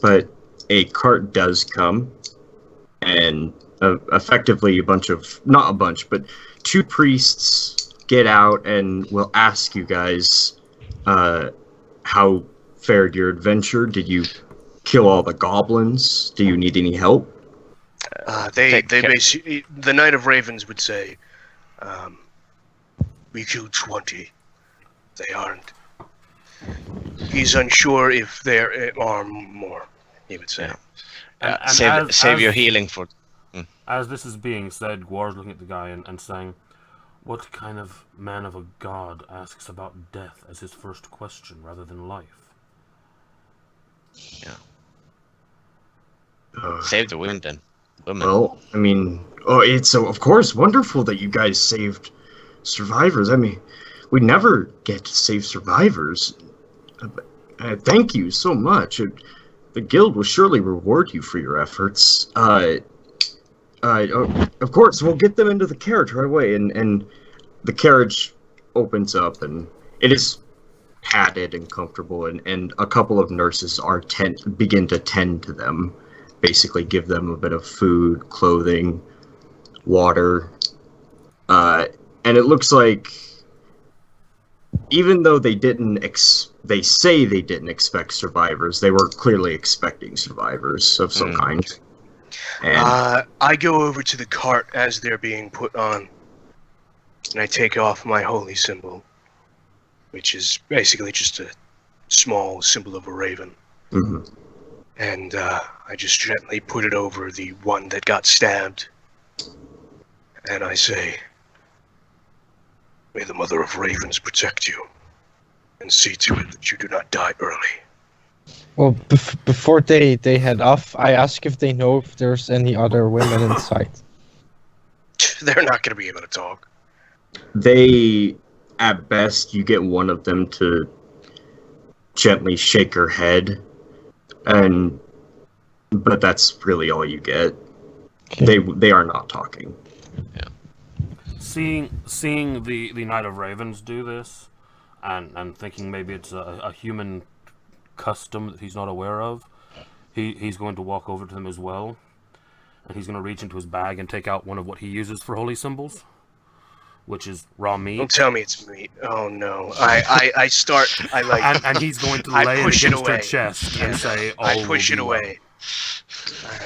but a cart does come, and effectively not a bunch, but two priests get out and will ask you guys how fared your adventure. Did you kill all the goblins? Do you need any help? They basically, the Knight of Ravens would say, we killed 20. They aren't. He's unsure if there are more, he would say. Save your healing for... As this is being said, Guar's looking at the guy and saying, what kind of man of a god asks about death as his first question rather than life? Yeah. Save the women then. Women. Well, I mean, it's of course wonderful that you guys saved survivors. I mean, we never get to save survivors. Thank you so much. The guild will surely reward you for your efforts. Of course, we'll get them into the carriage right away, and the carriage opens up, and it is padded and comfortable, and a couple of nurses begin to tend to them, basically give them a bit of food, clothing, water, and it looks like, even though they say they didn't expect survivors, they were clearly expecting survivors of some kind. And I go over to the cart as they're being put on, and I take off my holy symbol, which is basically just a small symbol of a raven. Mm-hmm. And I just gently put it over the one that got stabbed, and I say, may the Mother of Ravens protect you, and see to it that you do not die early. Well, before they head off, I ask if they know if there's any other women in sight. They're not going to be able to talk. They, at best, you get one of them to gently shake her head, but that's really all you get. Okay. They are not talking. Yeah. Seeing the Knight of Ravens do this, and thinking maybe it's a human custom that he's not aware of, he's going to walk over to them as well, and he's going to reach into his bag and take out one of what he uses for holy symbols, which is raw meat. Don't tell me it's meat. Oh no! I like. And he's going to lay it against her chest and say, I push it away.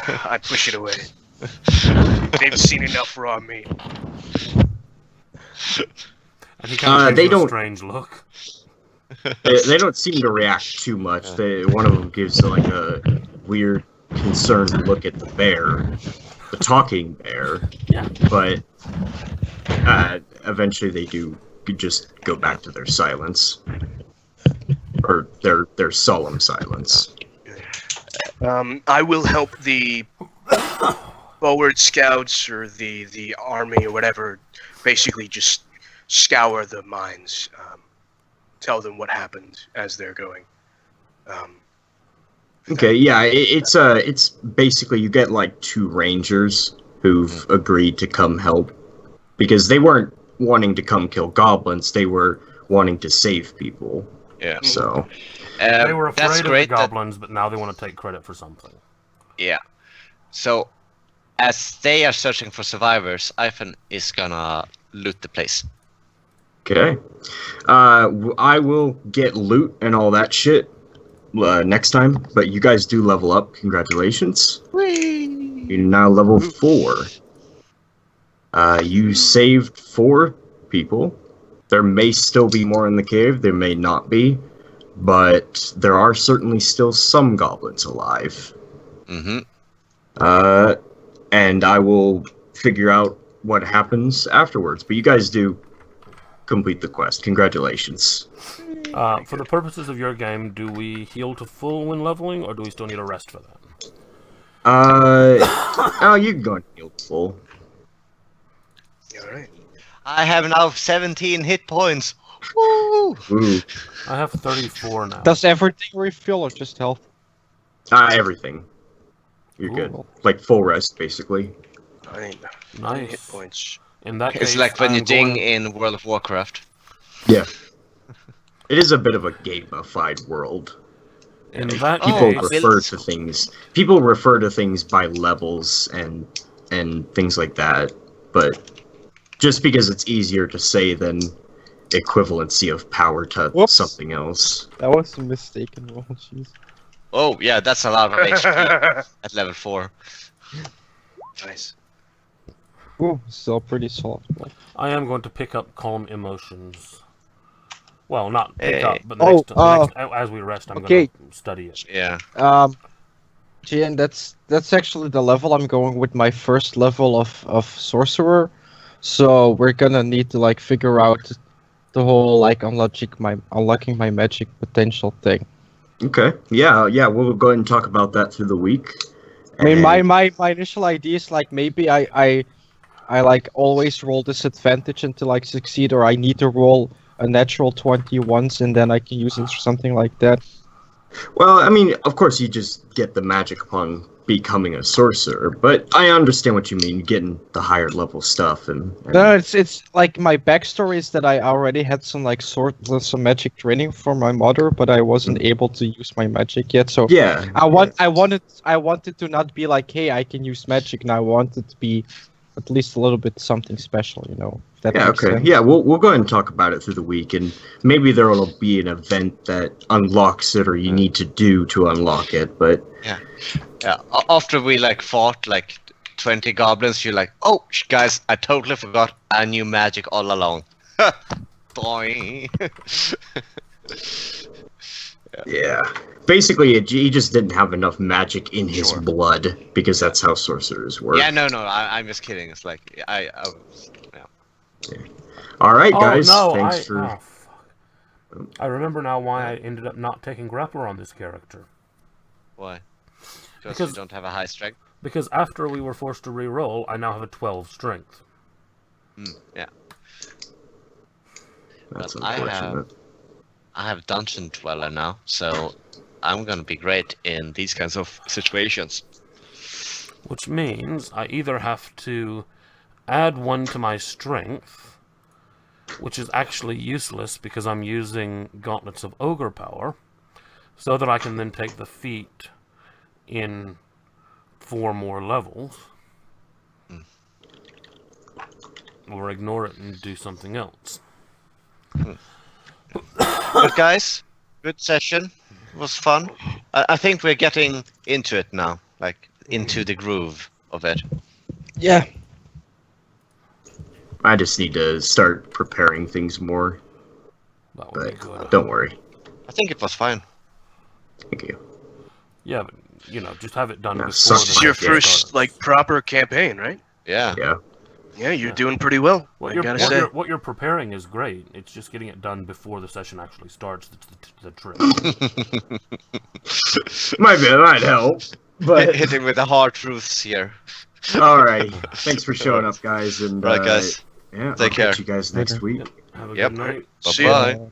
I push it away. They've seen enough raw meat. And he kind of gives a strange look. They don't seem to react too much. One of them gives like a weird, concerned look at the bear, the talking bear. Yeah. But eventually they do just go back to their silence, or their solemn silence. I will help the forward scouts or the army or whatever. Basically, just scour the mines. Tell them what happened as they're going. Okay, yeah, it's basically you get like two rangers who've agreed to come help, because they weren't wanting to come kill goblins, they were wanting to save people. Yeah. So they were afraid of the goblins, but now they want to take credit for something. Yeah. So, as they are searching for survivors, Ivan is gonna loot the place. Okay. I will get loot and all that shit next time, but you guys do level up. Congratulations. Whee! You're now level 4. You saved 4 people. There may still be more in the cave, there may not be, but there are certainly still some goblins alive. Mm-hmm. And I will figure out what happens afterwards, but you guys do complete the quest. Congratulations. For the purposes of your game, do we heal to full when leveling, or do we still need a rest for that? You can go and heal to full. Alright. I have now 17 hit points. Woo! Ooh. I have 34 now. Does everything refill or just health? Everything. You're good. Like full rest, basically. Nice. Hit points. In that It's case, like when you I'm ding going- in World of Warcraft. Yeah. It is a bit of a gamified world. In that People Oh, case, refer to things. People refer to things by levels and things like that. But just because it's easier to say than equivalency of power to Whoops. something else. That was a mistaken roll. Jeez. Oh, yeah, that's a lot of HP at level 4. Nice. Ooh, still pretty solid. roll. I am going to pick up calm emotions. Well, not pick Hey. up, but Oh, as we rest, I'm okay. going to study it. Yeah. Gian, that's actually the level I'm going with my first level of sorcerer. So we're gonna need to like figure out the whole like unlocking my magic potential thing. Okay. Yeah. We'll go ahead and talk about that through the week. I mean, And- my initial idea is like maybe I like always roll disadvantage until I succeed, or I need to roll a natural 20 once and then I can use it or something like that. Well, I mean, of course, you just get the magic upon becoming a sorcerer, but I understand what you mean, getting the higher level stuff and No, it's like my backstory is that I already had some like some magic training for my mother, but I wasn't able to use my magic yet. So yeah. I wanted to not be like, hey, I can use magic, and I wanted to be at least a little bit something special, you know. If that Yeah, makes okay. sense. Yeah, we'll go ahead and talk about it through the week, and maybe there will be an event that unlocks it, or you need to do to unlock it. But Yeah. After we like fought like 20 goblins, you're like, oh, guys, I totally forgot I knew magic all along. Boy. yeah, basically, he just didn't have enough magic in his Sure. blood because that's how sorcerers work. Yeah, no, I'm just kidding. It's like yeah. All right, Oh guys. no! Thanks for. Oh, fuck. I remember now why I ended up not taking grappler on this character. Why? Because Because- you don't have a high strength. Because after we were forced to re-roll, I now have a 12 strength. Yeah. That's But I have- unfortunate. I have Dungeon Dweller now, so I'm gonna be great in these kinds of situations. Which means I either have to add 1 to my strength, which is actually useless because I'm using Gauntlets of Ogre Power, so that I can then take the feat in 4 more levels, or ignore it and do something else. But guys, good session. It was fun. I think we're getting into it now, like into the groove of it. Yeah. I just need to start preparing things more, That would be but good. don't worry. I think it was fine. Thank you. Yeah, but, you know, just have it done Yeah, before such- the This is your session first starts. like proper campaign, right? Yeah. Yeah. Yeah, you're doing pretty well. What I you're, gotta what, say. you're, what you're preparing is great. It's just getting it done before the session actually starts that's the trick. Might help. But Hitting with the hard truths here. all right. Thanks for showing up, guys. And Right, guys. yeah, Take I'll care. catch you guys next week. Have a Yep. good night. See ya. Bye-bye.